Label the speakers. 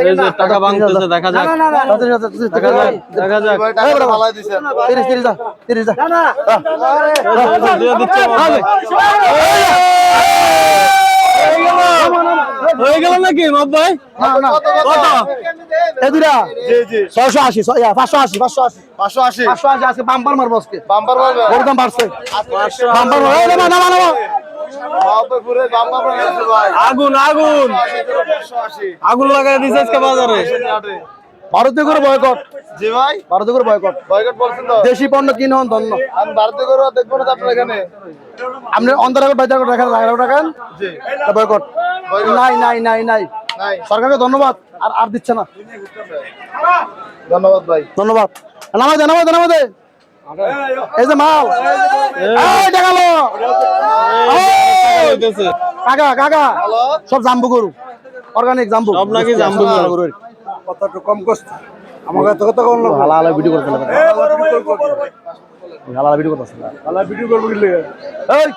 Speaker 1: এই যে টাকা ভাঙতেছে, দেখা যাক। দেখা যাক। দিয়ে দিচ্ছে ভাই। হয়ে গেল নাকি মাপ ভাই? কত?
Speaker 2: এই দুইটা 680 580 580 580 আছে বাম্পার মারবো আজকে বাম্পার মারবে ওর দাম বাড়ছে বাম্পার মারবে না না না
Speaker 1: আগুন আগুন আগুন লাগাই দিছে আজকে বাজারে।
Speaker 2: ভারতীয় করে বয়কট জি ভাই ভারতীয় করে বয়কট বলছেন তো দেশি পণ্য কিনুন ধন্য আমি ভারতীয় করে দেখবো না আপনার এখানে আপনি অন্তরাগত বাজার করে রাখেন রাখেন জি বয়কট নাই নাই নাই নাই নাই সরকারকে ধন্যবাদ আর দিচ্ছে না ধন্যবাদ ভাই ধন্যবাদ নামাজে এই যে মাল এই দেখালো কাকা কাকা সব জাম্বু গরু অর্গানিক জাম্বু
Speaker 1: সব নাকি জাম্বু গরু
Speaker 2: কতটা কম কষ্ট আমাকে তো কত কোন হালাল ভিডিও করতে লাগে হালাল ভিডিও করতে হালাল ভিডিও করব কি লাগে এই